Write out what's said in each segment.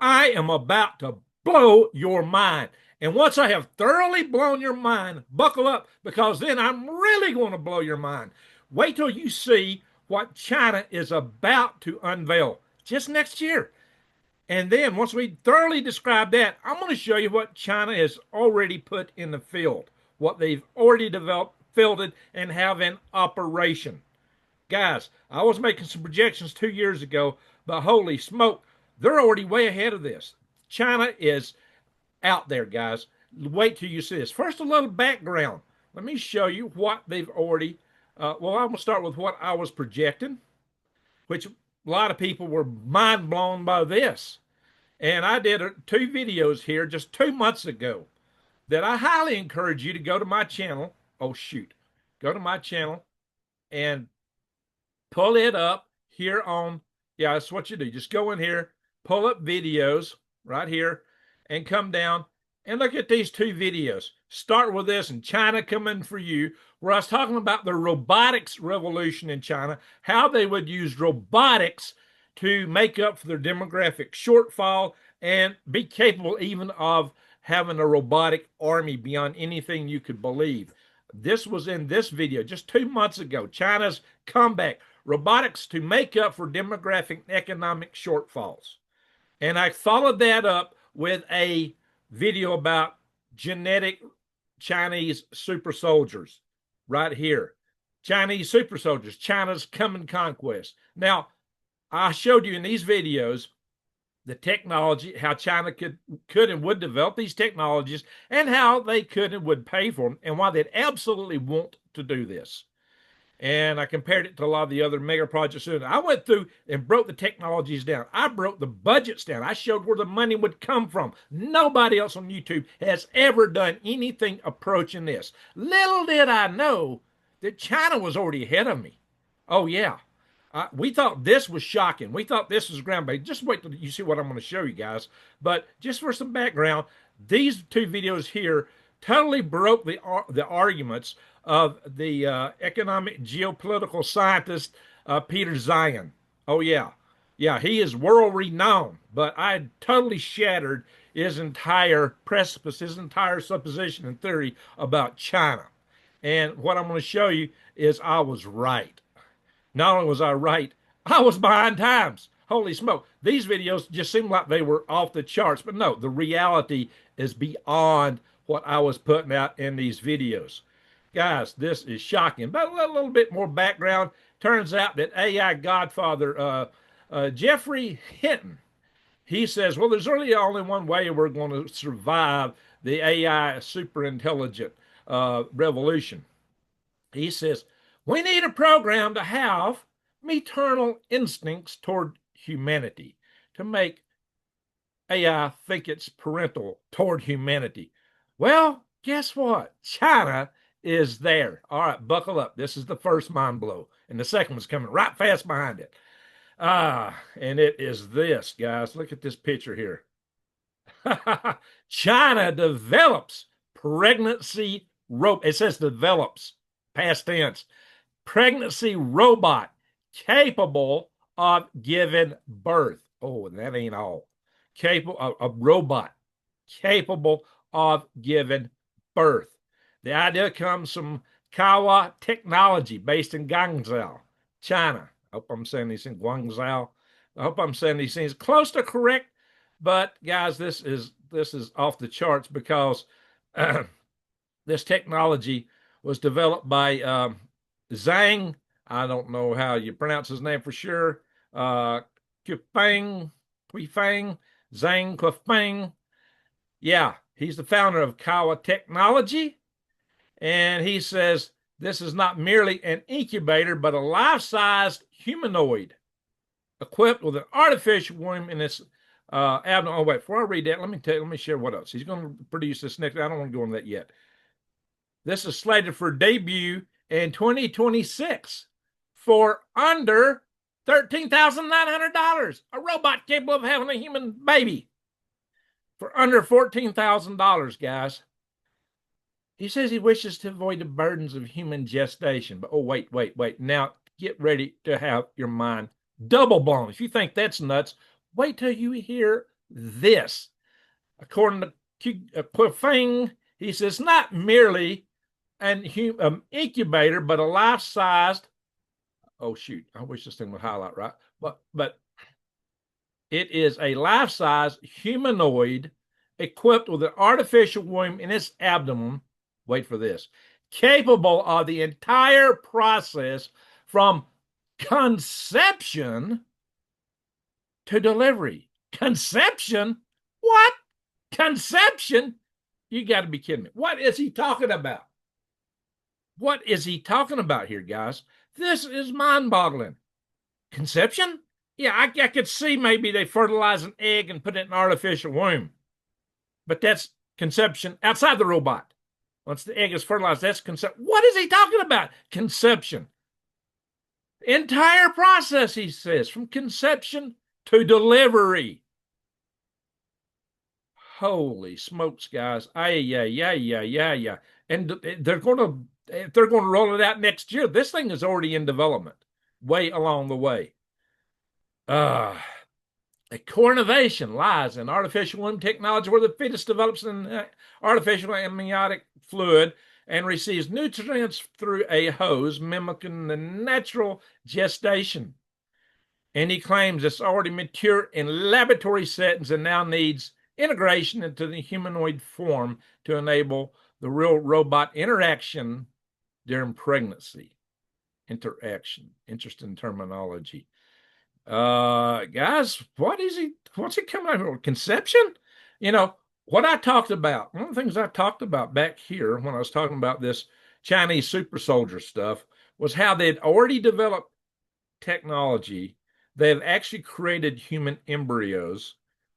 I am about to blow your mind. And once I have thoroughly blown your mind, buckle up because then I'm really going to blow your mind. Wait till you see what China is about to unveil just next year. And then once we thoroughly describe that, I'm going to show you what China has already put in the field, what they've already developed, fielded, and have in operation. Guys, I was making some projections 2 years ago, but holy smoke, they're already way ahead of this. China is out there, guys. Wait till you see this. First, a little background. Let me show you what they've already. Well, I'm going to start with what I was projecting, which a lot of people were mind blown by this. And I did two videos here just 2 months ago that I highly encourage you to go to my channel. Oh, shoot. Go to my channel and pull it up here on, yeah, that's what you do. Just go in here, pull up videos right here, and come down and look at these two videos. Start with this and China coming for you, where I was talking about the robotics revolution in China, how they would use robotics to make up for their demographic shortfall and be capable even of having a robotic army beyond anything you could believe. This was in this video just 2 months ago. China's comeback, robotics to make up for demographic and economic shortfalls. And I followed that up with a video about genetic Chinese super soldiers right here. Chinese super soldiers, China's coming conquest. Now, I showed you in these videos the technology, how China could and would develop these technologies, and how they could and would pay for them, and why they'd absolutely want to do this. And I compared it to a lot of the other mega projects. I went through and broke the technologies down. I broke the budgets down. I showed where the money would come from. Nobody else on YouTube has ever done anything approaching this. Little did I know that China was already ahead of me. Oh, yeah. We thought this was shocking. We thought this was groundbreaking. Just wait till you see what I'm going to show you guys. But just for some background, these two videos here totally broke the arguments of the economic geopolitical scientist Peter Zion. Oh yeah, yeah, he is world renowned. But I totally shattered his entire precipice, his entire supposition and theory about China. And what I'm going to show you is I was right. Not only was I right, I was behind times. Holy smoke. These videos just seemed like they were off the charts, but no, the reality is beyond what I was putting out in these videos. Guys, this is shocking. But a little bit more background. Turns out that AI godfather Jeffrey Hinton, he says, well, there's really only one way we're going to survive the AI super intelligent revolution. He says, we need a program to have maternal instincts toward humanity, to make AI think it's parental toward humanity. Well, guess what? China is there. All right, buckle up. This is the first mind blow, and the second one's coming right fast behind it. And it is this, guys. Look at this picture here. China develops pregnancy rope. It says develops, past tense. Pregnancy robot capable of giving birth. Oh, and that ain't all. Capable, a robot capable of giving birth. The idea comes from Kawa Technology, based in Guangzhou, China. I hope I'm saying these things, Guangzhou. I hope I'm saying these things close to correct. But guys, this is off the charts because this technology was developed by Zhang. I don't know how you pronounce his name for sure. Qifeng, Zhang Qifeng. Yeah, he's the founder of Kawa Technology. And he says this is not merely an incubator, but a life-sized humanoid equipped with an artificial womb in its abdomen. Oh, wait, before I read that, let me share what else. He's going to produce this next. I don't want to go into that yet. This is slated for debut in 2026 for under $13,900. A robot capable of having a human baby for under $14,000, guys. He says he wishes to avoid the burdens of human gestation. But oh, wait. Now get ready to have your mind double blown. If you think that's nuts, wait till you hear this. According to Quifeng, he says not merely an incubator, but a life-sized. Oh shoot! I wish this thing would highlight right, but it is a life-size humanoid equipped with an artificial womb in its abdomen. Wait for this. Capable of the entire process from conception to delivery. Conception? What? Conception? You got to be kidding me. What is he talking about? What is he talking about here, guys? This is mind boggling. Conception? Yeah, I could see maybe they fertilize an egg and put it in an artificial womb. But that's conception outside the robot. Once the egg is fertilized, that's conception. What is he talking about? Conception. Entire process, he says, from conception to delivery. Holy smokes, guys. Yeah. And they're going to roll it out next year. This thing is already in development, way along the way. The core innovation lies in artificial womb technology, where the fetus develops an artificial amniotic fluid and receives nutrients through a hose, mimicking the natural gestation. And he claims it's already mature in laboratory settings and now needs integration into the humanoid form to enable the real robot interaction during pregnancy. Interaction, interesting terminology. Guys, what's he coming out with? Conception? You know, what I talked about, one of the things I talked about back here when I was talking about this Chinese super soldier stuff was how they'd already developed technology. They have actually created human embryos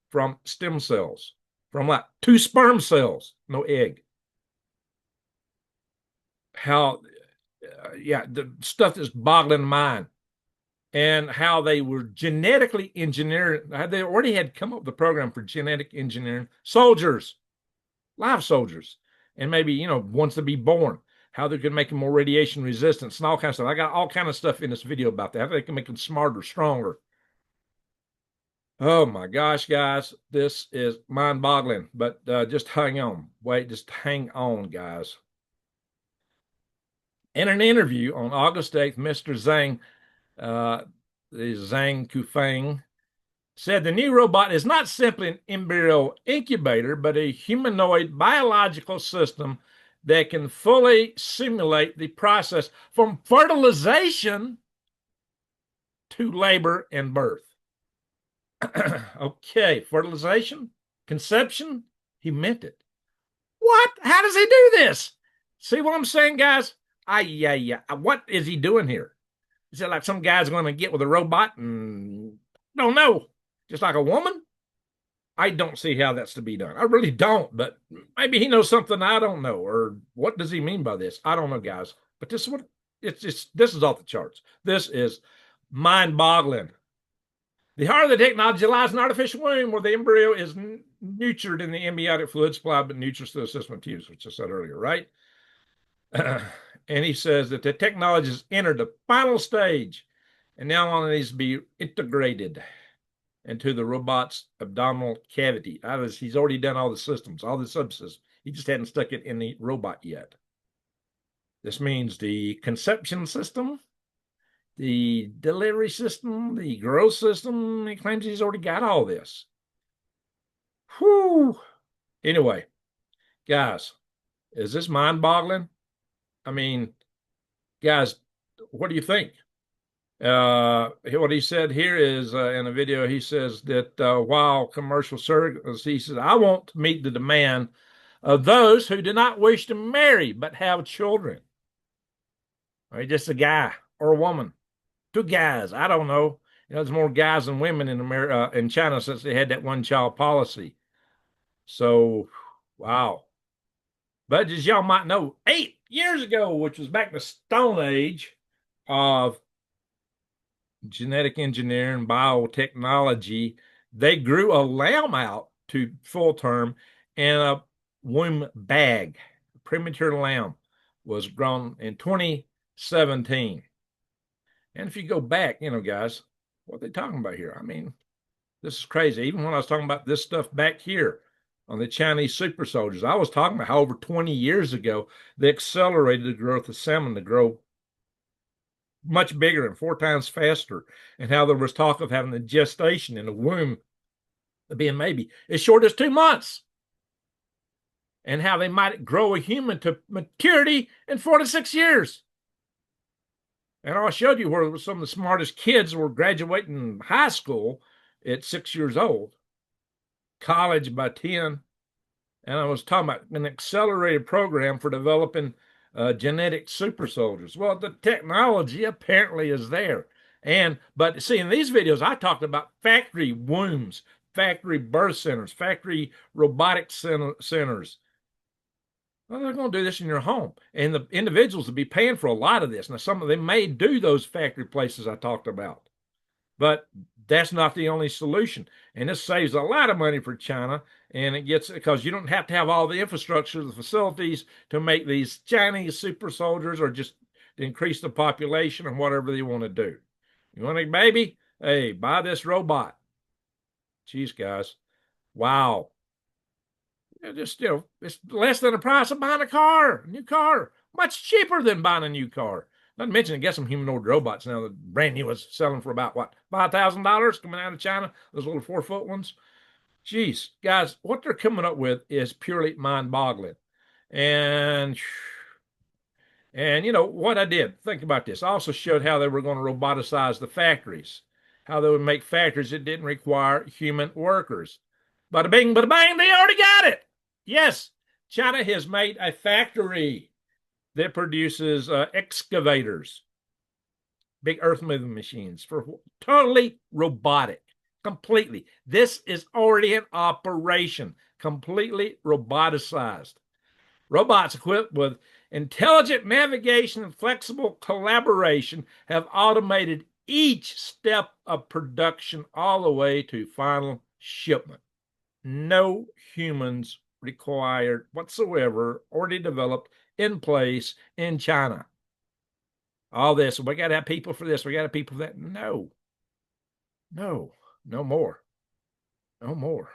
from stem cells, from like 2 sperm cells, no egg. How, yeah, the stuff that's boggling the mind. And how they were genetically engineering. They already had come up with a program for genetic engineering soldiers, live soldiers, and maybe, once to be born, how they could make them more radiation resistant and all kinds of stuff. I got all kind of stuff in this video about that. How they can make them smarter, stronger. Oh my gosh, guys, this is mind boggling, but just hang on. Wait, just hang on, guys. In an interview on August 8th, Mr. Zhang, the Zhang Kufeng, said the new robot is not simply an embryo incubator, but a humanoid biological system that can fully simulate the process from fertilization to labor and birth. Okay, fertilization, conception, he meant it. What? How does he do this? See what I'm saying, guys? Yeah. What is he doing here? Is it like some guy's going to get with a robot and don't know, just like a woman? I don't see how that's to be done. I really don't, but maybe he knows something I don't know. Or what does he mean by this? I don't know, guys. But this is what this is off the charts. This is mind-boggling. The heart of the technology lies in artificial womb, where the embryo is nurtured in the amniotic fluid supply, but nurtures through the system of tubes, which I said earlier, right? And he says that the technology has entered the final stage and now it needs to be integrated into the robot's abdominal cavity. He's already done all the systems, all the subsystems. He just hadn't stuck it in the robot yet. This means the conception system, the delivery system, the growth system. He claims he's already got all this. Whew. Anyway, guys, is this mind-boggling? I mean, guys, what do you think? What he said here is in a video, he says that while commercial surrogates, he says, I want to meet the demand of those who do not wish to marry but have children. Or just a guy or a woman, 2 guys. I don't know. There's more guys than women in America, in China, since they had that one-child policy. So, wow. But as y'all might know, 8 years ago, which was back in the Stone Age of genetic engineering, biotechnology, they grew a lamb out to full term, and a womb bag, a premature lamb, was grown in 2017. And if you go back, guys, what are they talking about here? I mean, This is crazy. Even when I was talking about this stuff back here on the Chinese super soldiers, I was talking about how over 20 years ago they accelerated the growth of salmon to grow much bigger and 4 times faster, and how there was talk of having a gestation in the womb being maybe as short as 2 months, and how they might grow a human to maturity in 4 to 6 years. And I showed you where some of the smartest kids were graduating high school at 6 years old, college by 10. And I was talking about an accelerated program for developing genetic super soldiers. Well, the technology apparently is there. But see, in these videos, I talked about factory wombs, factory birth centers, factory robotic centers. Well, they're going to do this in your home, and the individuals will be paying for a lot of this. Now, some of them may do those factory places I talked about, but that's not the only solution. And this saves a lot of money for China, and it gets because you don't have to have all the infrastructure, the facilities to make these Chinese super soldiers, or just to increase the population or whatever they want to do. You want a baby? Hey, buy this robot. Jeez, guys. Wow. Just, it's less than the price of buying a new car, much cheaper than buying a new car. Not to mention, get some humanoid robots now. The brand new was selling for about what, $5,000 coming out of China, those little 4 foot ones. Jeez, guys, what they're coming up with is purely mind-boggling. And what I did, think about this. I also showed how they were going to roboticize the factories, how they would make factories that didn't require human workers. Bada bing, bada bang, they already got it. Yes, China has made a factory that produces excavators, big earth moving machines, for totally robotic, completely. This is already in operation, completely roboticized. Robots equipped with intelligent navigation and flexible collaboration have automated each step of production all the way to final shipment. No humans required whatsoever, already developed in place in China. All this, we got to have people for this, we got to have people for that. No, no, no more. No more.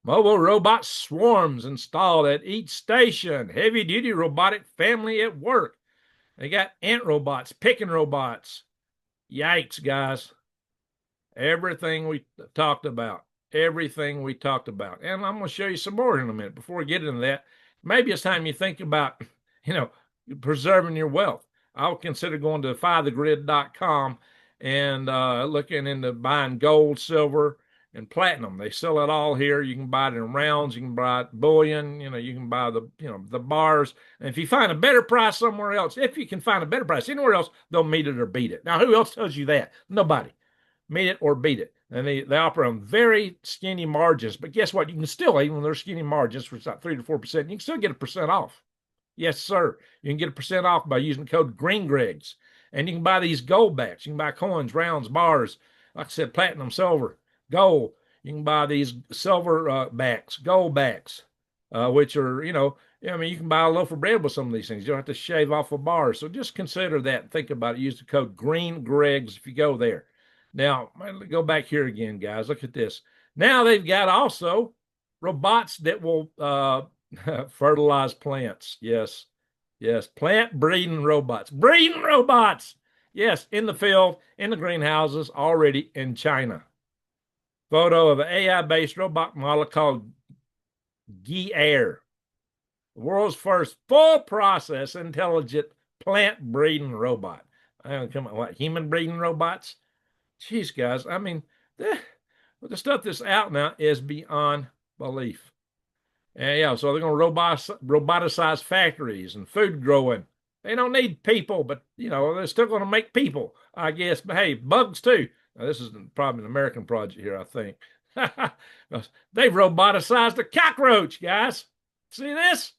Mobile robot swarms installed at each station. Heavy duty robotic family at work. They got ant robots, picking robots. Yikes, guys. Everything we talked about. Everything we talked about. And I'm going to show you some more in a minute. Before we get into that, maybe it's time you think about, preserving your wealth. I would consider going to defythegrid.com and looking into buying gold, silver, and platinum. They sell it all here. You can buy it in rounds. You can buy it bullion. You can buy the bars. And if you find a better price somewhere else, if you can find a better price anywhere else, they'll meet it or beat it. Now, who else tells you that? Nobody. Meet it or beat it. And they operate on very skinny margins. But guess what? You can still, even when they're skinny margins, which is about 3 to 4%, you can still get 1% off. Yes, sir. You can get 1% off by using the code GreenGregs. And you can buy these gold backs. You can buy coins, rounds, bars. Like I said, platinum, silver, gold. You can buy these silver backs, gold backs, which are, you can buy a loaf of bread with some of these things. You don't have to shave off a bar. So just consider that and think about it. Use the code GreenGregs if you go there. Now, go back here again, guys. Look at this. Now they've got also robots that will fertilize plants. Yes. Yes. Plant breeding robots. Breeding robots. Yes. In the field, in the greenhouses, already in China. Photo of an AI-based robot model called Gear. The world's first full process intelligent plant breeding robot. Come on, what, human breeding robots? Jeez, guys, I mean, the stuff that's out now is beyond belief. And yeah, so they're going to roboticize factories and food growing. They don't need people, but they're still going to make people, I guess. But hey, bugs too. Now, this is probably an American project here, I think. They've roboticized a cockroach, guys. See this?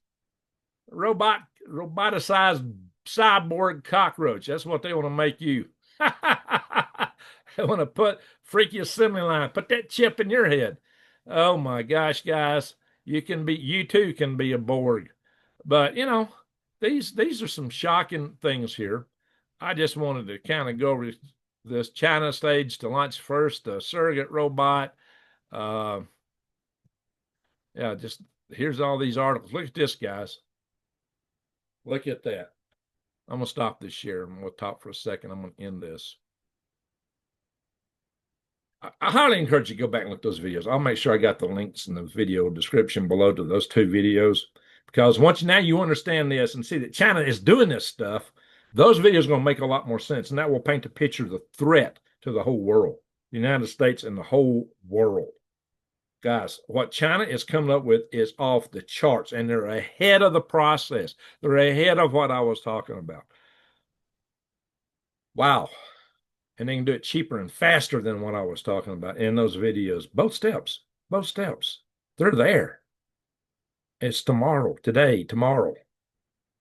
Roboticized cyborg cockroach. That's what they want to make you. I want to put freaky assembly line, put that chip in your head. Oh my gosh, guys, you too can be a Borg. But these are some shocking things here. I just wanted to kind of go over this China stage to launch first a surrogate robot. Uh, yeah, just here's all these articles. Look at this, guys. Look at that. I'm gonna stop this share and we'll talk for a second. I'm gonna end this. I highly encourage you to go back and look at those videos. I'll make sure I got the links in the video description below to those two videos, because once now you understand this and see that China is doing this stuff, those videos are going to make a lot more sense, and that will paint a picture of the threat to the whole world, the United States and the whole world. Guys, what China is coming up with is off the charts, and they're ahead of the process. They're ahead of what I was talking about. Wow. And they can do it cheaper and faster than what I was talking about in those videos. Both steps, both steps. They're there. It's tomorrow, today, tomorrow.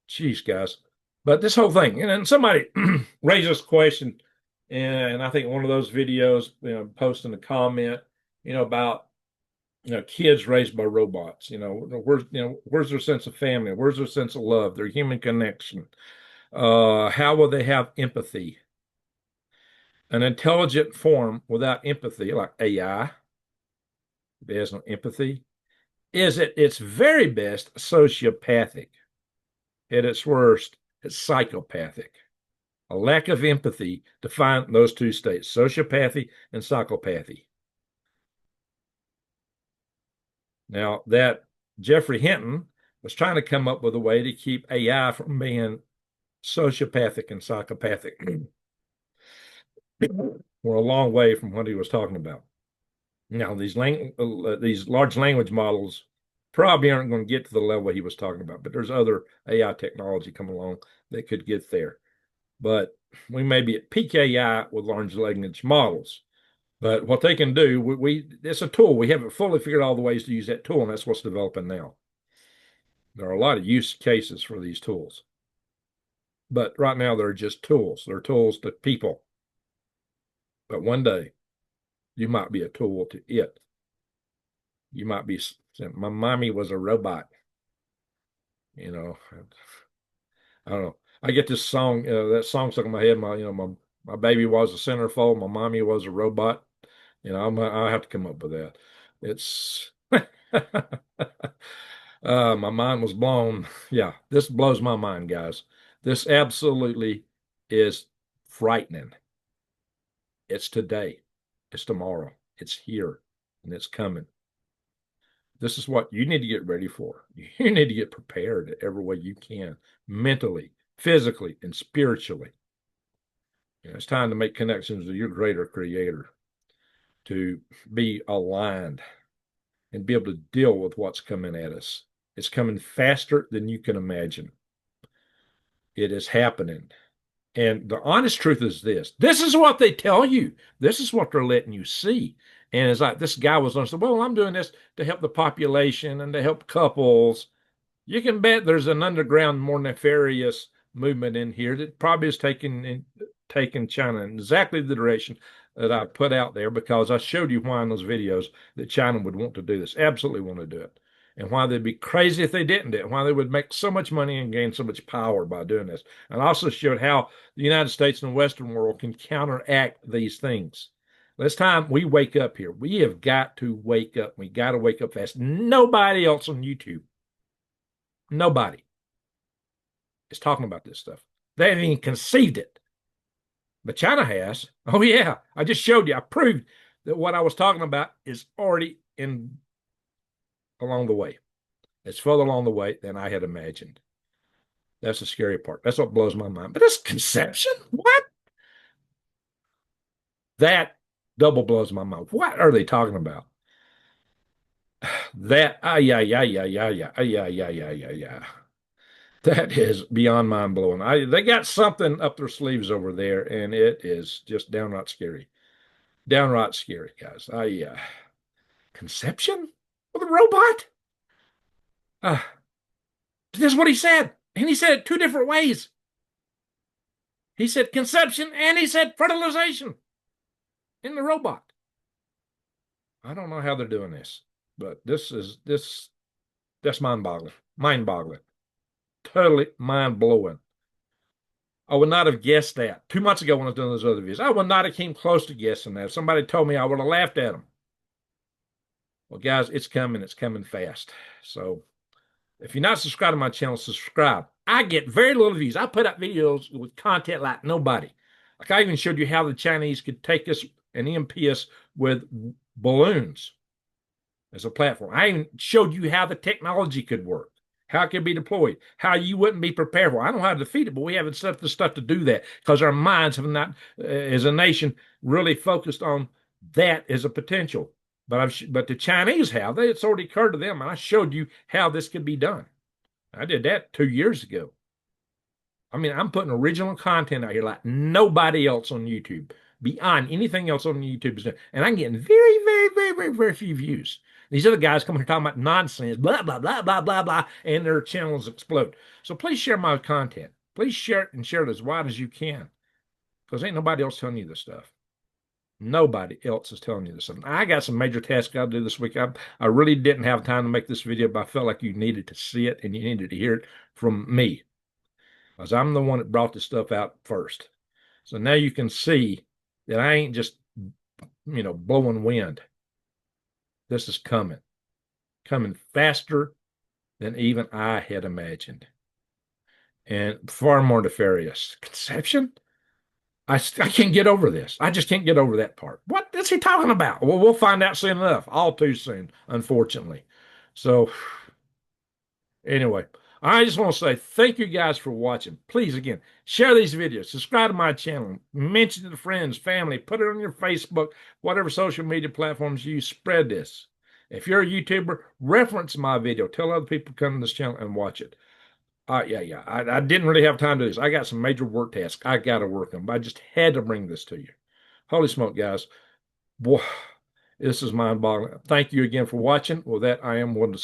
Jeez, guys. But this whole thing, and then somebody raised this question, and I think one of those videos, posting a comment, about kids raised by robots. Where's their sense of family? Where's their sense of love? Their human connection? How will they have empathy? An intelligent form without empathy, like AI, if it has no empathy, is at its very best sociopathic. At its worst, it's psychopathic. A lack of empathy defines those two states, sociopathy and psychopathy. Now, that Jeffrey Hinton was trying to come up with a way to keep AI from being sociopathic and psychopathic. We're a long way from what he was talking about. Now, these large language models probably aren't going to get to the level he was talking about, but there's other AI technology coming along that could get there. But we may be at peak AI with large language models. But what they can do, it's a tool. We haven't fully figured out all the ways to use that tool, and that's what's developing now. There are a lot of use cases for these tools. But right now, they're just tools. They're tools to people. But one day, you might be a tool to it. You might be, my mommy was a robot. I don't know. I get this song, that song stuck in my head. My baby was a centerfold. My mommy was a robot. I have to come up with that. It's my mind was blown. Yeah, this blows my mind, guys. This absolutely is frightening. It's today. It's tomorrow. It's here, and it's coming. This is what you need to get ready for. You need to get prepared every way you can, mentally, physically, and spiritually. It's time to make connections with your greater creator, to be aligned and be able to deal with what's coming at us. It's coming faster than you can imagine. It is happening. And the honest truth is this is what they tell you. This is what they're letting you see. And it's like this guy was on, well, I'm doing this to help the population and to help couples. You can bet there's an underground, more nefarious movement in here that probably is taking China in exactly the direction that I put out there, because I showed you why in those videos that China would want to do this, absolutely want to do it, and why they'd be crazy if they didn't do it, why they would make so much money and gain so much power by doing this. And I also showed how the United States and the Western world can counteract these things. It's time we wake up here. We have got to wake up. We got to wake up fast. Nobody else on YouTube, nobody is talking about this stuff. They haven't even conceived it. But China has. Oh, yeah. I just showed you. I proved that what I was talking about is already along the way. It's further along the way than I had imagined. That's the scary part. That's what blows my mind. But this conception? What? That double blows my mind. What are they talking about? That, yeah. That is beyond mind blowing. They got something up their sleeves over there, and it is just downright scary. Downright scary, guys. Conception with a robot? This is what he said. And he said it two different ways. He said conception and he said fertilization in the robot. I don't know how they're doing this, but that's mind-boggling. Mind-boggling. Totally mind-blowing. I would not have guessed that 2 months ago when I was doing those other videos. I would not have came close to guessing that. If somebody told me, I would have laughed at them. Well, guys, it's coming. It's coming fast. So if you're not subscribed to my channel, subscribe. I get very little views. I put up videos with content like nobody. Like I even showed you how the Chinese could take us and EMP us with balloons as a platform. I even showed you how the technology could work, how it could be deployed, how you wouldn't be prepared for it. I don't know how to defeat it, but we haven't set the stuff to do that because our minds have not, as a nation, really focused on that as a potential. But the Chinese have. It's already occurred to them, and I showed you how this could be done. I did that 2 years ago. I mean, I'm putting original content out here like nobody else on YouTube, beyond anything else on YouTube is doing. And I'm getting very, very, very, very, very few views. These other guys come here talking about nonsense, blah, blah, blah, blah, blah, blah, and their channels explode. So please share my content. Please share it and share it as wide as you can, because ain't nobody else telling you this stuff. Nobody else is telling you this. And I got some major tasks I got to do this week. I really didn't have time to make this video, but I felt like you needed to see it and you needed to hear it from me, because I'm the one that brought this stuff out first. So now you can see that I ain't just, blowing wind. This is coming faster than even I had imagined, and far more nefarious. Conception? I can't get over this. I just can't get over that part. What is he talking about? Well, we'll find out soon enough, all too soon, unfortunately. So, anyway, I just want to say thank you guys for watching. Please, again, share these videos, subscribe to my channel, mention it to friends, family, put it on your Facebook, whatever social media platforms you use, spread this. If you're a YouTuber, reference my video. Tell other people to come to this channel and watch it. Yeah. I didn't really have time to do this. I got some major work tasks I got to work on, but I just had to bring this to you. Holy smoke, guys. Boy, this is mind-boggling. Thank you again for watching. With that, I am one to